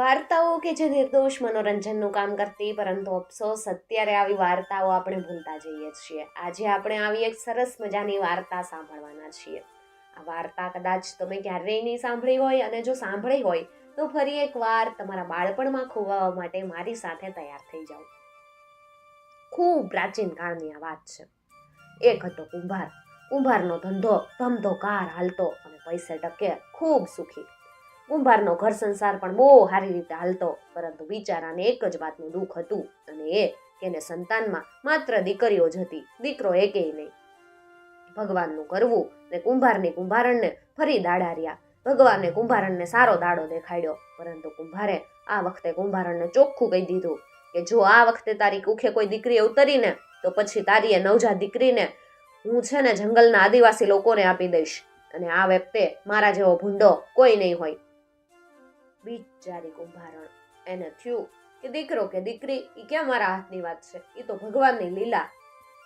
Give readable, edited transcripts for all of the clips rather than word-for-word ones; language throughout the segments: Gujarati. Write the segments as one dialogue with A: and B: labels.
A: વાર્તાઓ કે જે નિર્દોષ મનોરંજનનું કામ કરતી, પરંતુ અફસોસ અત્યારે આવી વાર્તાઓ આપણે ભૂલતા જઈએ છીએ. આજે આપણે આવી એક સરસ મજાની વાર્તા સાંભળવાના છીએ. આ વાર્તા કદાચ તમે ક્યારેય નહીં સાંભળી હોય, અને જો સાંભળી હોય તો ફરી એક વાર તમારા બાળપણમાં ખોવાવા માટે મારી સાથે તૈયાર થઈ જાઓ. ખૂબ પ્રાચીન કાળની આ વાત છે. એક હતો કુંભાર. કુંભારનો ધંધો ધમધોકાર હાલતો અને પૈસે ટકે ખૂબ સુખી. કુંભારનો ઘર સંસાર પણ બહુ સારી રીતે હાલતો, પરંતુ બિચારાને એક જ વાતનું દુઃખ હતું, અને એ કે એને સંતાનમાં માત્ર દીકરીઓ જ હતી, દીકરો એકેય નહીં. ભગવાનનું કરવું ને કુંભારની કુંભારણને ફરી દાડા રહ્યા. ભગવાને કુંભારણને સારો દાડો દેખાડ્યો, પરંતુ કુંભારે આ વખતે કુંભારણને ચોખ્ખું કહી દીધું કે જો આ વખતે તારી કુખે કોઈ દીકરી ઉતરીને તો પછી તારી એ નવજાત દીકરીને હું છે ને જંગલના આદિવાસી લોકોને આપી દઈશ, અને આ વખતે મારા જેવો ભૂંડો કોઈ નહીં હોય. બિચારી કુંભારણ, એને થયું કે દીકરો કે દીકરી એ ક્યાં મારા હાથની વાત છે, એ તો ભગવાનની લીલા.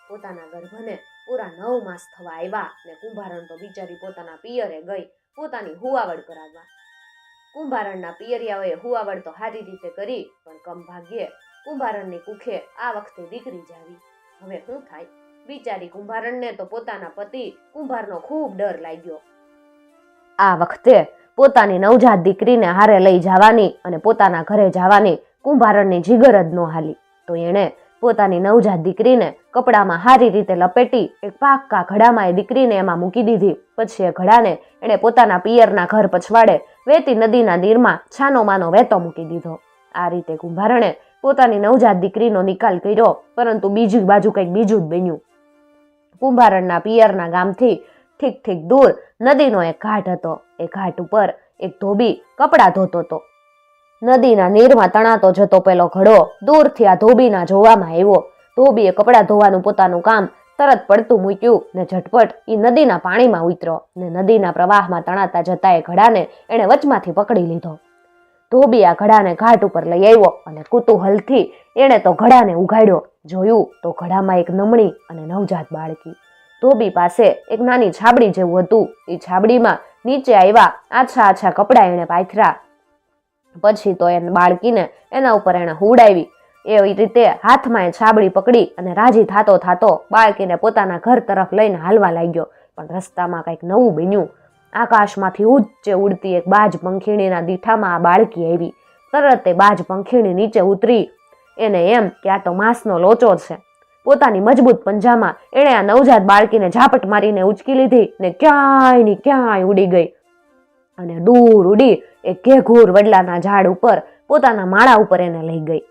A: પોતાના ગર્ભને પૂરા 9 માસ થવા આવ્યા ને કુંભારણ તો બિચારી પોતાના પિયરે ગઈ પોતાની હુવાવડ કરાવવા. કુંભારણના પિયરિયાઓએ હુવાવડ તો સારી રીતે કરી, પણ કમ ભાગ્યે કુંભારણની કુખે આ વખતે દીકરી જ આવી. હવે શું થાય? બિચારી કુંભારણને તો પોતાના પતિ કુંભારનો ખૂબ ડર લાગ્યો. આ વખતે પોતાની નવજાત દીકરીને હારે લઈ જવાની અને પોતાના ઘરે જવાની કુંભારણની જીગર જ ન હાલી. તો એણે પોતાની નવજાત દીકરીને કપડામાં સારી રીતે લપેટી એક પાક્કા ઘડામાં એ દીકરીને એમાં મૂકી દીધી. પછી એ ઘડાને એણે પોતાના પિયરના ઘર પછવાડે વહેતી નદીના નીરમાં છાનો માનો વહેતો મૂકી દીધો. આ રીતે કુંભારણે પોતાની નવજાત દીકરીનો નિકાલ કર્યો, પરંતુ બીજી બાજુ કંઈક બીજું જ બન્યું. કુંભારણના પિયરના ગામથી ઠીક દૂર નદીનો એક ઘાટ હતો. એ ઘાટ ઉપર એક ધોબી કપડાં ધોતો હતો. નદીના નીરમાં તણાતો જતો પેલો ઘડો દૂરથી આ ધોબીના જોવામાં આવ્યો. ધોબીએ કપડાં ધોવાનું પોતાનું કામ તરત પડતું મૂક્યું ને ઝટપટ એ નદીના પાણીમાં ઉતર્યો, ને નદીના પ્રવાહમાં તણાતા જતા એ ઘડાને એણે વચમાંથી પકડી લીધો. ધોબી આ ઘડાને ઘાટ ઉપર લઈ આવ્યો અને કુતૂહલથી એણે તો ઘડાને ઉઘાડ્યો. જોયું તો ઘડામાં એક નમણી અને નવજાત બાળકી. ધોબી પાસે એક નાની છાબડી જેવું હતું. એ છાબડીમાં નીચે આવ્યા આછા કપડાં એણે પાથર્યા. પછી તો એ બાળકીને એના ઉપર એણે હુવડાવી. એવી રીતે હાથમાં એ છાબડી પકડી અને રાજી થાતો બાળકીને પોતાના ઘર તરફ લઈને હાલવા લાગ્યો. પણ રસ્તામાં કંઈક નવું બન્યું. આકાશમાંથી ઊંચે ઉડતી એક બાજ પંખીણીના દીઠામાં આ બાળકી આવી. તરત એ બાજ પંખીણી નીચે ઉતરી. એને એમ કે આ તો માંસનો લોચો છે. પોતાની મજબૂત પંજામાં એણે આ નવજાત બાળકીને ઝાપટ મારીને ઉચકી લીધી ને ક્યાંય ઉડી ગઈ, અને દૂર ઉડી એક ઘેઘૂર વડલાના ઝાડ ઉપર પોતાના માળા ઉપર એને લઈ ગઈ.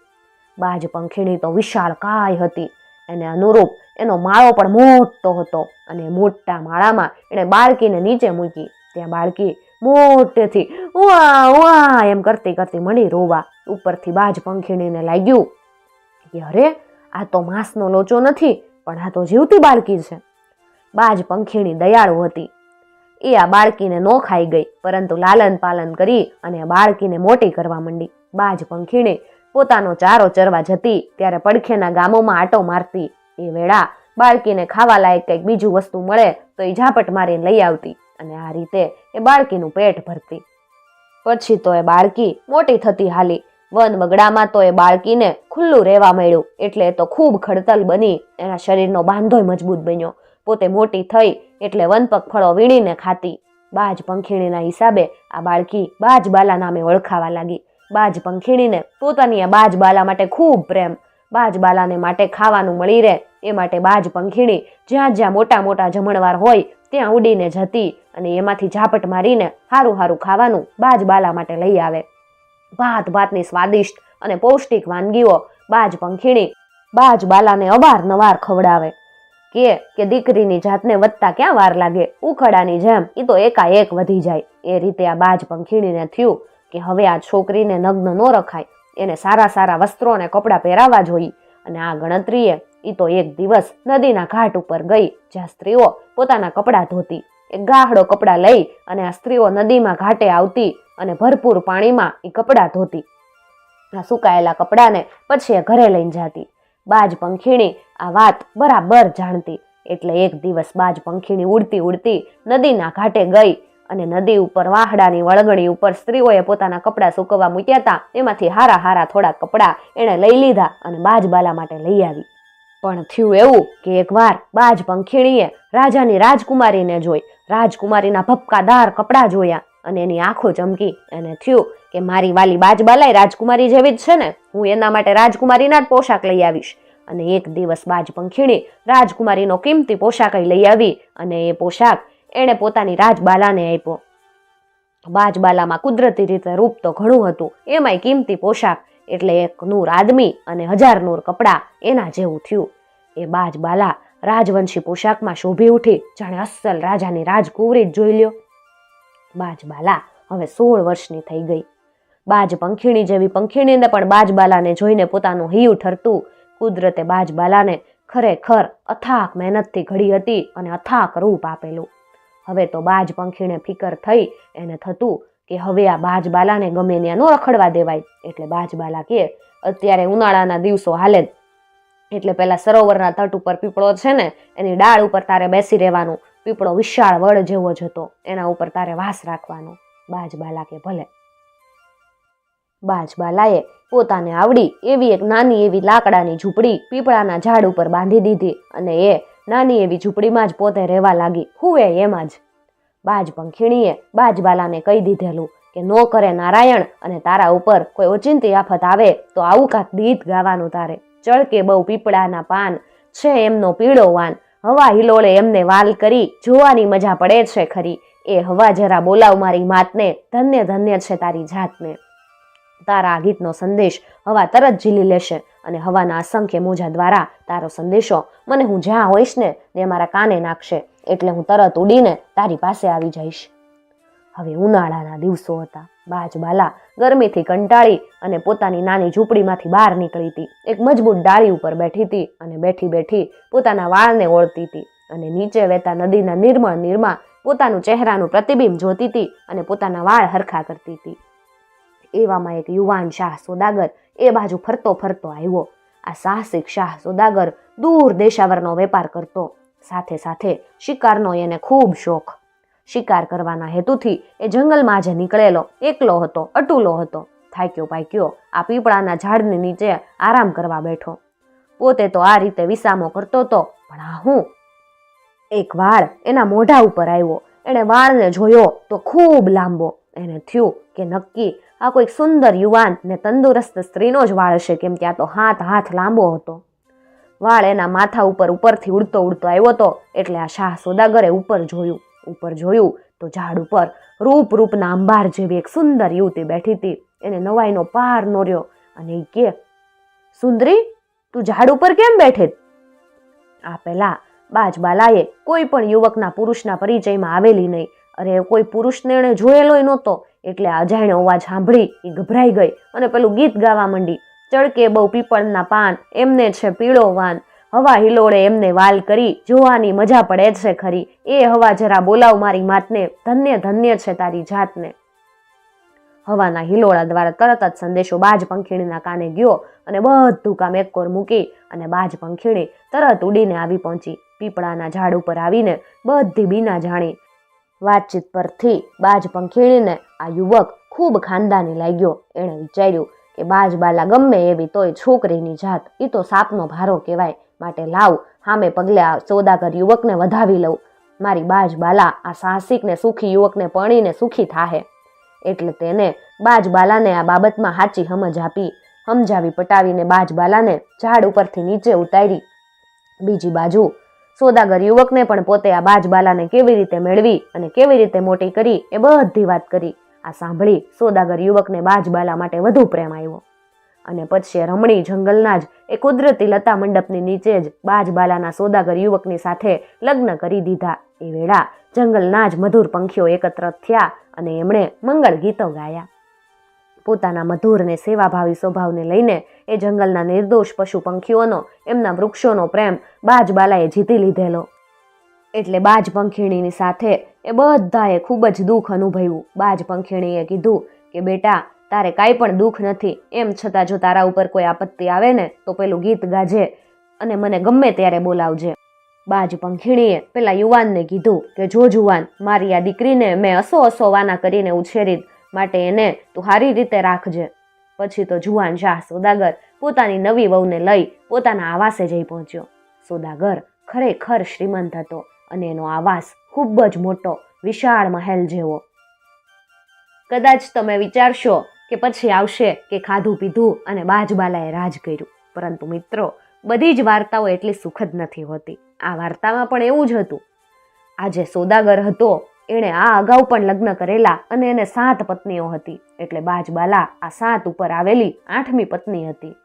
A: બાજ પંખીણી તો વિશાળ કાય હતી. એને અનુરૂપ એનો માળો પણ મોટો હતો, અને મોટા માળામાં એણે બાળકીને નીચે મૂકી. ત્યાં બાળકી મોટેથી ઉઆ એમ કરતી મળી રોવા. ઉપરથી બાજ પંખીણીને લાગ્યું કે અરે, આ તો માંસનો લોચો નથી, પણ આ તો જીવતી બાળકી છે. બાજ પંખીણી દયાળુ હતી. એ આ બાળકીને ન ખાઈ ગઈ, પરંતુ લાલન પાલન કરી અને બાળકીને મોટી કરવા માંડી. બાજ પંખીણી પોતાનો ચારો ચરવા જતી ત્યારે પડખેના ગામોમાં આટો મારતી. એ વેળા બાળકીને ખાવા લાયક કંઈક બીજું વસ્તુ મળે તો એ ઝાપટ મારીને લઈ આવતી, અને આ રીતે એ બાળકીનું પેટ ભરતી. પછી તો એ બાળકી મોટી થતી હાલી. વન વગડામાં તો એ બાળકીને ખુલ્લું રહેવા મળ્યું, એટલે તો ખૂબ ખડતલ બની. એના શરીરનો બાંધોય મજબૂત બન્યો. પોતે મોટી થઈ એટલે વનપક ફળો વીણીને ખાતી. બાજ પંખીણીના હિસાબે આ બાળકી બાજબાલા નામે ઓળખાવા લાગી. બાજ પંખીણીને પોતાની આ બાજબાલા માટે ખૂબ પ્રેમ. બાજબાલાને માટે ખાવાનું મળી રહે એ માટે બાજ પંખીણી જ્યાં મોટા જમણવાર હોય ત્યાં ઉડીને જતી, અને એમાંથી ઝાપટ મારીને સારું ખાવાનું બાજબાલા માટે લઈ આવે. ભાતની સ્વાદિષ્ટ અને પૌષ્ટિક વાનગીઓ બાજ પંખીણી બાજબાલાને અવારનવાર ખવડાવે. કે દીકરીની જાતને વધતા ક્યાં વાર લાગે, ઉખડાની જેમ એ તો એકાએક વધી જાય. એ રીતે આ બાજ પંખીણીને થયું કે હવે આ છોકરીને નગ્ન ન રખાય, એને સારા વસ્ત્રો અને કપડાં પહેરાવા જોઈએ. અને આ ગણતરીએ એ તો એક દિવસ નદીના ઘાટ ઉપર ગઈ, જ્યાં સ્ત્રીઓ પોતાના કપડાં ધોતી. એક ગાહડો કપડાં લઈ અને આ સ્ત્રીઓ નદીમાં ઘાટે આવતી અને ભરપૂર પાણીમાં એ કપડાં ધોતી. આ સુકાયેલા કપડાને પછી એ ઘરે લઈને જતી. બાજ પંખીણી આ વાત બરાબર જાણતી, એટલે એક દિવસ બાજ પંખીણી ઉડતી નદીના ઘાટે ગઈ અને નદી ઉપર વાહડાની વળગણી ઉપર સ્ત્રીઓએ પોતાના કપડાં સૂકવવા મૂક્યા હતા એમાંથી હારા હારા થોડા કપડાં એણે લઈ લીધા અને બાજબાલા માટે લઈ આવી. પણ થયું એવું કે એકવાર બાજ પંખીણીએ રાજાની રાજકુમારીને જોઈ, રાજકુમારીના ભપકાદાર કપડાં જોયા અને એની આંખો ચમકી. એને થયું કે મારી વાલી બાજબાલાય રાજકુમારી જેવી જ છે ને, હું એના માટે રાજકુમારીના જ પોશાક લઈ આવીશ. અને એક દિવસ બાજ પંખીણી રાજકુમારીનો કિંમતી પોશાક લઈ આવી અને એ પોશાક એણે પોતાની રાજબાલાને આપ્યો. બાજબાલામાં કુદરતી રીતે રૂપ તો ઘણું હતું, એમાંય કિંમતી પોશાક એટલે 1 નૂર આદમી અને 1000 નૂર કપડાં એના જેવું થયું. એ બાજબાલા રાજવંશી પોશાકમાં શોભી ઉઠી, જાણે અસલ રાજાની રાજકુંવરી જ જોઈ લ્યો. બાજબાલા હવે 16 વર્ષની થઈ ગઈ. બાજ પંખીણી જેવી પંખીણીને પણ બાજબાલાને જોઈને પોતાનું હૈયું ઠરતું. કુદરતે બાજબાલાને ખરેખર અથાક મહેનતથી ઘડી હતી અને અથાક રૂપ આપેલું. હવે તો બાજ પંખીને ફિકર થઈ, એને થતું કે હવે આ બાજબાલાને ગમે ત્યાં ન રખડવા દેવાય. એટલે બાજબાલા કે અત્યારે ઉનાળાના દિવસો હાલે એટલે પેલા સરોવરના તટ ઉપર પીપળો છે ને એની ડાળ ઉપર તારે બેસી રહેવાનું. પીપળો વિશાળ વડ જેવો જ હતો, એના ઉપર તારે વાસ રાખવાનો. બાજબાલા કે ભલે. બાજબાલાએ પોતાને આવડી એવી એક નાની એવી લાકડાની ઝૂંપડી પીપળાના ઝાડ ઉપર બાંધી દીધી અને એ નાની એવી ઝૂંપડીમાં જ પોતે રહેવા લાગી, હુએ એમાં જ. બાજ પંખીણીએ બાજબાલાને કહી દીધેલું કે નો કરે નારાયણ અને તારા ઉપર કોઈ ઓચિંતી આફત આવે તો આવું કાંક ગીત ગાવાનું તારે. ચળકે બહુ પીપળાના પાન છે એમનો પીળો વાન, હવા હિલોળે એમને વાલ કરી જોવાની મજા પડે છે ખરી. એ હવા જરા બોલાવ મારી માતને, ધન્ય ધન્ય છે તારી જાતને. તારા આ ગીતનો સંદેશ હવા તરત ઝીલી લેશે અને હવાના અસંખ્ય મોજા દ્વારા તારો સંદેશો મને હું જ્યાં હોઈશ ને મારા કાને નાખશે, એટલે હું તરત ઉડીને તારી પાસે આવી જઈશ. હવે ઉનાળાના દિવસો હતા. બાજબાલા ગરમીથી કંટાળી અને પોતાની નાની ઝૂંપડીમાંથી બહાર નીકળી હતી. એક મજબૂત ડાળી ઉપર બેઠી હતી અને બેઠી બેઠી પોતાના વાળને ઓળતી હતી અને નીચે વહેતા નદીના નિર્મળ નીરમાં પોતાનું ચહેરાનું પ્રતિબિંબ જોતી હતી અને પોતાના વાળ હરખા કરતી હતી. એવામાં એક યુવાન શાહ સોદાગર એ બાજુ ફરતો ફરતો આવ્યો. આ સાહસિક શાહ સોદાગર દૂર દેશાવરનો વેપાર કરતો, સાથે સાથે શિકારનો એને ખૂબ શોખ. શિકાર કરવાના હેતુથી એ જંગલમાં આજે નીકળેલો, એકલો હતો, અટુલો હતો. થાક્યો પાક્યો આ પીપળાના ઝાડની નીચે આરામ કરવા બેઠો. પોતે તો આ રીતે વિસામો કરતો હતો, પણ આ હું? એક વાળ એના મોઢા ઉપર આવ્યો. એણે વાળને જોયો તો ખૂબ લાંબો. એને થયું કે નક્કી આ કોઈક સુંદર યુવાન ને તંદુરસ્ત સ્ત્રીનો જ વાળ હશે, કેમ કે આ તો હાથ લાંબો હતો. વાળ એના માથા ઉપરથી ઉડતો આવ્યો હતો. એટલે આ શાહ સોદાગરે ઉપર જોયું તો ઝાડ ઉપર રૂપના અંબાર જેવી એક સુંદર યુવતી બેઠી હતી. એને નવાઈનો પાર ન રહ્યો અને એ કે, સુંદરી, તું ઝાડ ઉપર કેમ બેઠી? આ પેલા બાજબાલાએ કોઈ પણ યુવકના પુરુષના પરિચયમાં આવેલી નહીં. અરે કોઈ પુરુષને એણે જોયેલો નહોતો. એટલે અજાણ્યો અવાજ સાંભળી એ ગભરાઈ ગઈ અને પેલું ગીત ગાવા માંડી. ચળકે બહુ પીપળના પાન, એમને છે પીળો વાન, હવા હિલોળે એમને વાલ કરી જોવાની મજા પડે છે ખરી. એ હવા જરા બોલાવ મારી માતને, ધન્ય ધન્ય છે તારી જાતને. હવાના હિલોળા દ્વારા તરત જ સંદેશો બાજ પંખીણીના કાને ગયો અને બધું કામ એકકોર મૂકી અને બાજ પંખીણી તરત ઉડીને આવી પહોંચી. પીપળાના ઝાડ ઉપર આવીને બધી બીના જાણી. વાતચીત પરથી બાજ પંખીણીને આ યુવક ખૂબ ખાનદાની લાગ્યો. એણે વિચાર્યું કે બાજબાલા ગમે એવી તોય છોકરીની જાત, એ તો સાપનો ભારો કહેવાય, માટે લાવ સામે પગલે આ સોદાગર યુવકને વધાવી લઉં. મારી બાજબાલા આ સાહસિક ને સુખી યુવકને પરણીને સુખી થાહે. એટલે તેને બાજબાલાને આ બાબતમાં સાચી સમજ આપી. સમજાવી પટાવીને બાજબાલાને ઝાડ ઉપરથી નીચે ઉતારી. બીજી બાજુ સોદાગર યુવકને પણ પોતે આ બાજબાલાને કેવી રીતે મેળવી અને કેવી રીતે મોટી કરી એ બધી વાત કરી. આ સાંભળી સોદાગર યુવકને બાજબાલા માટે વધુ પ્રેમ આવ્યો અને પછી રમણી જંગલના જ એ કુદરતી લતા મંડપની નીચે જ બાજબાલાના સોદાગર યુવકની સાથે લગ્ન કરી દીધા. એ વેળા જંગલના જ મધુર પંખીઓ એકત્ર થયા અને એમણે મંગળ ગીતો ગાયા. પોતાના મધુર ને સેવાભાવી સ્વભાવને લઈને એ જંગલના નિર્દોષ પશુ પંખીઓનો, એમના વૃક્ષોનો પ્રેમ બાજબાલાએ જીતી લીધેલો. એટલે બાજ પંખીણીની સાથે એ બધાએ ખૂબ જ દુઃખ અનુભવ્યું. બાજ પંખીણીએ કીધું કે બેટા, તારે કાંઈ પણ દુઃખ નથી, એમ છતાં જો તારા ઉપર કોઈ આપત્તિ આવે ને તો પેલું ગીત ગાજે અને મને ગમે ત્યારે બોલાવજે. બાજ પંખીણીએ પેલા યુવાનને કીધું કે જો જુવાન, મારી આ દીકરીને મેં અસો વાના કરીને ઉછેરી, માટે એને તું સારી રીતે રાખજે. પછી તો જુવાન શાહ સોદાગર પોતાની નવી વહુને લઈ પોતાના આવાસે જઈ પહોંચ્યો. સોદાગર ખરેખર શ્રીમંત હતો અને એનો આવાસ ખૂબ જ મોટો, વિશાળ મહેલ જેવો. કદાચ તમે વિચારશો કે પછી આવશે કે ખાધું પીધું અને બાજબાલાએ રાજ કર્યું, પરંતુ મિત્રો, બધી જ વાર્તાઓ એટલી સુખદ નથી હોતી. આ વાર્તામાં પણ એવું જ હતું. આ જે સોદાગર હતો એણે આ અગાઉ પણ લગ્ન કરેલા અને એને 7 પત્નીઓ હતી, એટલે બાજબાલા આ 7 ઉપર આવેલી 8મી પત્ની હતી.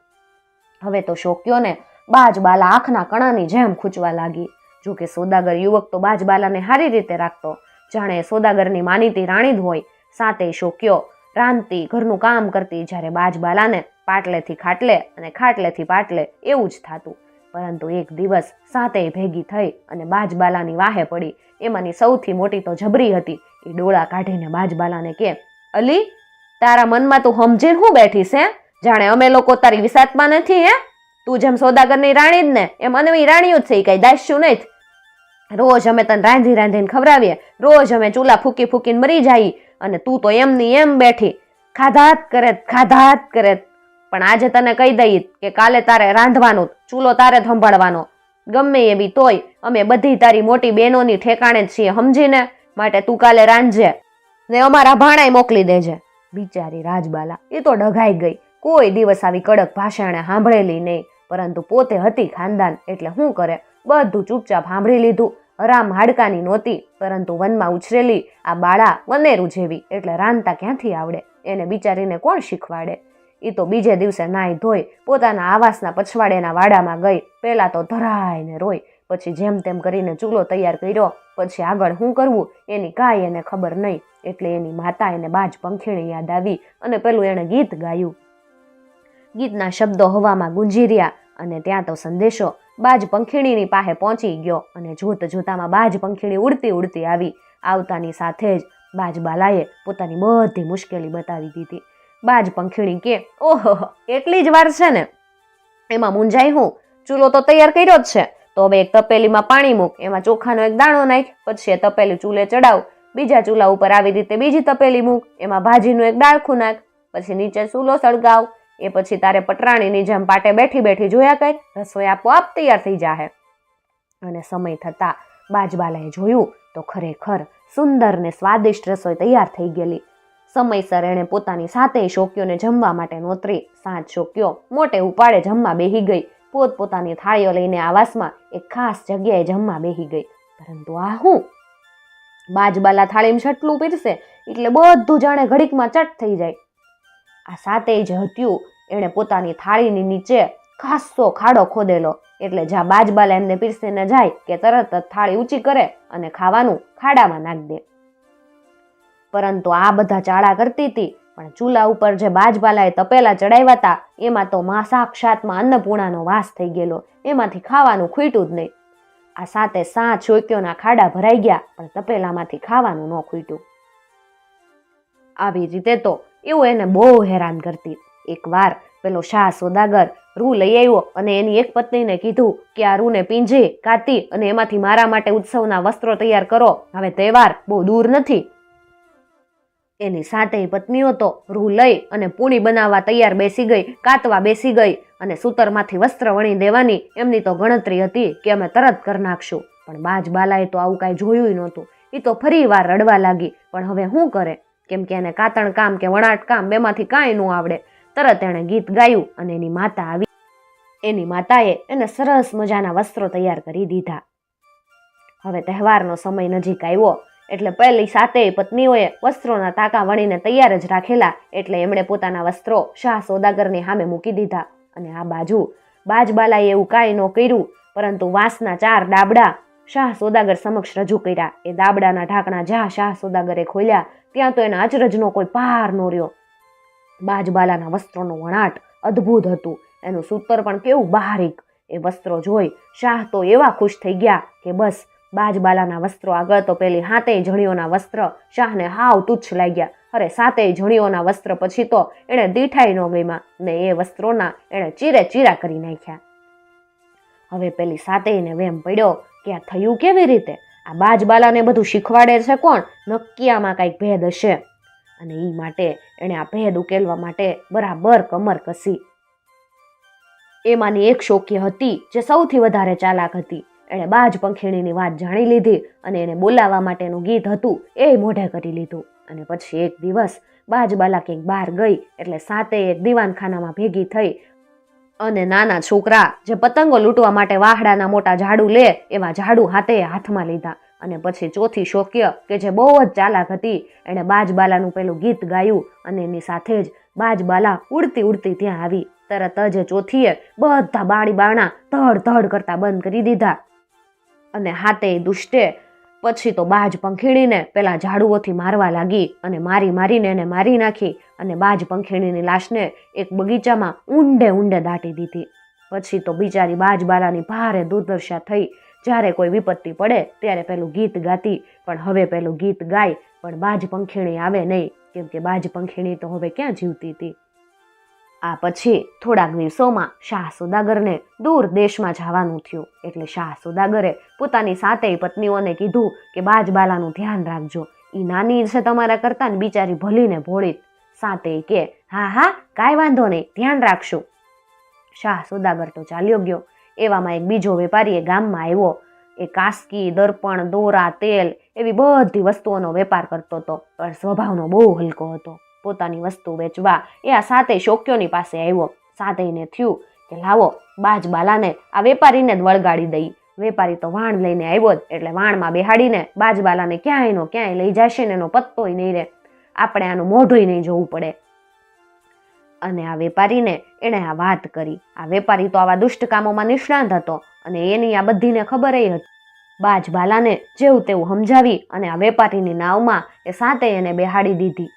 A: હવે તો શોક્યોને બાજબાલા આંખના કણાની જેમ ખૂંચવા લાગી. જોકે સોદાગર યુવક તો બાજબાલાને સારી રીતે રાખતો, જાણે સોદાગરની માનીતી રાણી જ હોય. 7 શોક્યો રાંધતી, ઘરનું કામ કરતી, જ્યારે બાજબાલાને પાટલેથી ખાટલે અને ખાટલેથી પાટલે એવું જ થતું. પરંતુ એક દિવસ 7 ભેગી થઈ અને બાજબાલાની વાહે પડી. એમાંની સૌથી મોટી તો જબરી હતી. એ ડોળા કાઢીને બાજબાલાને કે, અલી, તારા મનમાં તું સમજીને હું બેઠી છે? જાણે અમે લોકો તારી વિસાતમાં નથી. હે, તું જેમ સોદાગરની રાણી જ ને, એમ અનવી રાણીઓ જ છે, કઈ દાસ્યું નહીં. રોજ અમે તને રાંધી રાંધીને ખવડાવીએ, રોજ અમે ચૂલા ફૂકી ફૂકીને મરી જાય, અને તું તો એમની એમ બેઠી ખાધાત કરે. પણ આજે તને કહી દઈ કે કાલે તારે રાંધવાનું, ચૂલો તારે સંભાળવાનો. ગમે એવી તોય અમે બધી તારી મોટી બહેનોની ઠેકાણે જ છીએ, સમજીને? માટે તું કાલે રાંધજે ને અમારા ભાણાય મોકલી દેજે. બિચારી રાજબાલા એ તો ડઘાઈ ગઈ. કોઈ દિવસ આવી કડક ભાષા એણે સાંભળેલી નહીં, પરંતુ પોતે હતી ખાનદાન એટલે શું કરે, બધું ચૂપચાપ સાંભળી લીધું. હરામ હાડકાની નહોતી, પરંતુ વનમાં ઉછરેલી આ બાળા વનેરું જેવી, એટલે રાંધતા ક્યાંથી આવડે? એને બિચારીને કોણ શીખવાડે? એ તો બીજે દિવસે નાહી ધોઈ પોતાના આવાસના પછવાડેના વાડામાં ગઈ. પહેલા તો ધરાઈને રોઈ, પછી જેમ તેમ કરીને ચૂલો તૈયાર કર્યો. પછી આગળ શું કરવું એની કાંઈ એને ખબર નહીં, એટલે એની માતા એને બાજ પંખીણી યાદ આવી અને પેલું એણે ગીત ગાયું. ગીતના શબ્દો હવામાં ગુંજી રહ્યા અને ત્યાં તો સંદેશો બાજ પંખીણીની પાસે પહોંચી ગયો અને જોત જોતામાં બાજ પંખીણી ઉડતી ઉડતી આવી. આવતાની સાથે જ બાજબાલાએ પોતાની બધી મુશ્કેલી બતાવી દીધી. બાજ પંખીણી કે, ઓહો, એટલી જ વાર છે ને? એમાં મૂંઝાઈ હું? ચૂલો તો તૈયાર કર્યો જ છે, તો હવે એક તપેલીમાં પાણી મૂક, એમાં ચોખાનો એક દાણો નાખ, પછી એ તપેલી ચૂલે ચડાવ. બીજા ચૂલા ઉપર આવી રીતે બીજી તપેલી મૂક, એમાં ભાજીનું એક ડાળખું નાખ, પછી નીચે ચૂલો સળગાવ. એ પછી તારે પટરાણીની જેમ પાટે બેઠી બેઠી જોયા કર, રસોઈ આપોઆપ તૈયાર થઈ જાહે. અને સમય થતા બાજબાલાએ જોયું તો ખરેખર સુંદર ને સ્વાદિષ્ટ રસોઈ તૈયાર થઈ ગયેલી. સમયસર એણે પોતાની 7 શોકીઓને જમવા માટે નોતરી. 7 શોકીઓ મોટે ઉપાડે જમવા બેહી ગઈ. પોતપોતાની થાળીઓ લઈને આવાસમાં એક ખાસ જગ્યાએ જમવા બેહી ગઈ. પરંતુ આ હું? બાજબાલા થાળીમાં છટલું પીરસે એટલે બધું જાણે ઘડીકમાં ચટ થઈ જાય. આ 7 જ હત્યું એણે પોતાની થાળીની નીચે ખાસો ખાડો ખોદેલો, એટલે જ્યાં બાજબાલા એમને પીરસીને જાય કે તરત જ થાળી ઊંચી કરે અને ખાવાનું ખાડામાં નાખી દે. પરંતુ આ બધા ચાળા કરતી હતી, પણ ચૂલા ઉપર જે બાજબાલાએ તપેલા ચડાવ્યા હતા એમાં તો સાક્ષાતમાં અન્નપૂર્ણાનો વાસ થઈ ગયેલો. એમાંથી ખાવાનું ખૂટ્યું જ નહીં. આ 7 શોકીઓના ખાડા ભરાઈ ગયા, પણ તપેલામાંથી ખાવાનું ન ખૂટ્યું. આવી રીતે તો એવું એને બહુ હેરાન કરતી. એકવાર પેલો શાહ સોદાગર રૂ લઈ આવ્યો અને એની એક પત્નીને કીધું કે આ રૂને પીંજી કાતી અને એમાંથી મારા માટે ઉત્સવના વસ્ત્રો તૈયાર કરો, હવે તહેવાર બહુ દૂર નથી. એની 7 પત્નીઓ તો રૂ લઈ અને પૂણી બનાવવા તૈયાર બેસી ગઈ, કાતવા બેસી ગઈ અને સૂતરમાંથી વસ્ત્ર વણી દેવાની એમની તો ગણતરી હતી કે અમે તરત કરી નાખશું. પણ બાજબાલાએ તો આવું કાંઈ જોયું નહોતું. એ તો ફરી વાર રડવા લાગી. પણ હવે શું કરે? કેમ કે એને કાતણ કામ કે વણાટ કામ બેમાંથી કાંઈ ન આવડે. તરત એણે ગીત ગાયું અને એની માતા આવી. એની માતાએ એને સરસ મજાના વસ્ત્રો તૈયાર કરી દીધા. હવે તહેવારનો સમય નજીક આવ્યો એટલે પહેલી 7 પત્નીઓએ વસ્ત્રોના તાકા વણીને તૈયાર જ રાખેલા, એટલે એમણે પોતાના વસ્ત્રો શાહ સોદાગરની સામે મૂકી દીધા. અને આ બાજુ બાજબાલાએ એવું કાંઈ ન કર્યું, પરંતુ વાંસના 4 ડાબડા શાહ સોદાગર સમક્ષ રજૂ કર્યા. એ દાબડાના ઢાંકણા જ્યાં શાહ સોદાગરે ખોલ્યા ત્યાં તો એના અચરજનો કોઈ પાર ન રહ્યો. બાજબાલાના વસ્ત્રોનું વણાટ અદ્ભુત હતું, એનું સૂતર પણ કેવું બારીક. એ વસ્ત્રો જોઈ શાહ તો એવા ખુશ થઈ ગયા કે બસ બાજબાલાના વસ્ત્રો આગળ તો પેલી 7 જણીઓના વસ્ત્ર શાહને હાવ તુચ્છ લાગ્યા. અરે 7 જણીઓના વસ્ત્ર પછી તો એણે દીઠાઈ ન ગઈમાં ને એ વસ્ત્રોના એણે ચીરે ચીરા કરી નાખ્યા. હવે પેલી 7 ને વેમ પડ્યો કે આ થયું કેવી રીતે, આ બાજબાલાને બધું શીખવાડે છે કોણ, નક્કી આમાં કાંઈક ભેદ હશે. અને એ માટે એણે આ ભેદ ઉકેલવા માટે બરાબર કમર કસી. એમાંની એક શોકી હતી જે સૌથી વધારે ચાલાક હતી. એણે બાજ પંખીણીની વાત જાણી લીધી અને એને બોલાવવા માટેનું ગીત હતું એ મોઢે કરી લીધું. અને પછી એક દિવસ બાજબાલા કંઈક બહાર ગઈ એટલે સાતેય એક દીવાનખાનામાં ભેગી થઈ અને નાના છોકરા જે પતંગો લૂંટવા માટે વાહડાના મોટા ઝાડુ લે એવા ઝાડુ હાથમાં લીધા. અને પછી ચોથી શોક્ય કે જે બહુ જ ચાલાક હતી એણે બાજબાલાનું પેલું ગીત ગાયું અને એની સાથે જ બાજબાલા ઉડતી ઉડતી ત્યાં આવી. તરત જ ચોથીએ બધા બાણા ધડ ધડ કરતા બંધ કરી દીધા અને હાથે દુષ્ટે પછી તો બાજ પંખીણીને પેલા ઝાડુઓથી મારવા લાગી અને મારીને એને મારી નાખી અને બાજ પંખીણીની લાશને એક બગીચામાં ઊંડે દાટી દીધી. પછી તો બિચારી બાજબાલાની ભારે દુર્દશા થઈ. જ્યારે કોઈ વિપત્તિ પડે ત્યારે પેલું ગીત ગાતી, પણ હવે પેલું ગીત ગાય પણ બાજ પંખીણી આવે નહીં, કેમ કે બાજ પંખીણી તો હવે ક્યાં જીવતી હતી. આ પછી થોડાક દિવસોમાં શાહ સોદાગરને દૂર દેશમાં જવાનું થયું. એટલે શાહ સોદાગરે પોતાની સાતેય પત્નીઓને કીધું કે બાજબાલાનું ધ્યાન રાખજો, એ નાની છે તમારા કરતા ને બિચારી ભલીને ભોળી. સાતેય કે હા કાંઈ વાંધો નહીં, ધ્યાન રાખશું. શાહ સોદાગર તો ચાલ્યો ગયો. એવામાં એક બીજો વેપારી ગામમાં આવ્યો. એ કાસ્કી, દર્પણ, દોરા, તેલ એવી બધી વસ્તુઓનો વેપાર કરતો હતો, પણ સ્વભાવનો બહુ હલકો હતો. પોતાની વસ્તુ વેચવા એ આ સાતેય શોક્યોની પાસે આવ્યો. સાતેયને થયું કે લાવો બાજબાલાને આ વેપારીને જ વળગાડી દઈ. વેપારી તો વાણ લઈને આવ્યો જ એટલે વાણમાં બેહાડીને બાજબાલાને ક્યાંય લઈ જશે ને એનો પત્તોય નહીં રહે, આપણે આનું મોઢુંય નહીં જોવું પડે. અને આ વેપારીને એણે આ વાત કરી. આ વેપારી તો આવા દુષ્ટ કામોમાં નિષ્ણાંત હતો અને એની આ બધીને ખબર હતી. બાજબાલાને જેવું તેવું સમજાવી અને આ વેપારીની નાવમાં એ સાતેય એને બેહાડી દીધી.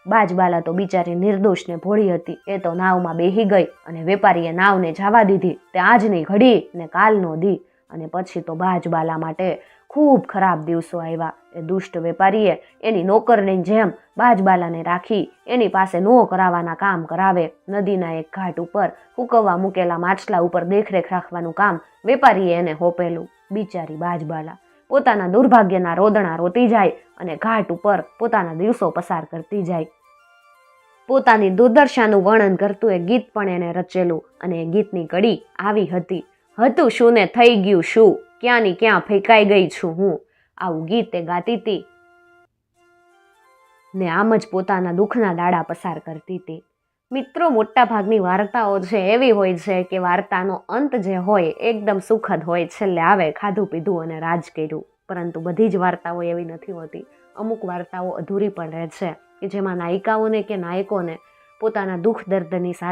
A: બાજબાલા તો બિચારી નિર્દોષ ને ભોળી હતી. એ તો નાવમાં બેહી ગઈ અને વેપારીએ નાવને જવા દીધી. તે આજની ઘડી ને કાલનો દી. અને પછી તો બાજબાલા માટે ખૂબ ખરાબ દિવસો આવ્યા. એ દુષ્ટ વેપારીએ એની નોકરની જેમ બાજબાલાને રાખી એની પાસે નો કરાવવાના કામ કરાવે. નદીના એક ઘાટ ઉપર હુકવવા મૂકેલા માછલા ઉપર દેખરેખ રાખવાનું કામ વેપારીએ એને હોપેલું. બિચારી બાજબાલા પોતાના દુર્ભાગ્યના રોદણા રોતી જાય અને ઘાટ ઉપર પોતાના દિવસો પસાર કરતી જાય. પોતાની દુર્દશાનું વર્ણન કરતું એક ગીત પણ એને રચેલું અને એ ગીતની કડી આવી હતી: હતું શું ને થઈ ગયું શું, ક્યાંની ક્યાં ફેંકાઈ ગઈ છું હું. આવું ગીત એ ગાતી હતી ને આમ જ પોતાના દુઃખના દાડા પસાર કરતી હતી. મિત્રો, મોટા ભાગની વાર્તાઓ છે એવી હોય છે કે વાર્તાનો અંત જે હોય એકદમ સુખદ હોય, છેલ્લે આવે ખાધું પીધું અને રાજ કર્યું. પરંતુ બધી જ વાર્તાઓ એવી નથી હોતી. અમુક વાર્તાઓ અધૂરી પણ રહે છે કે જેમાં નાયિકાઓને કે નાયકોને પોતાના દુઃખ દર્દની સાથે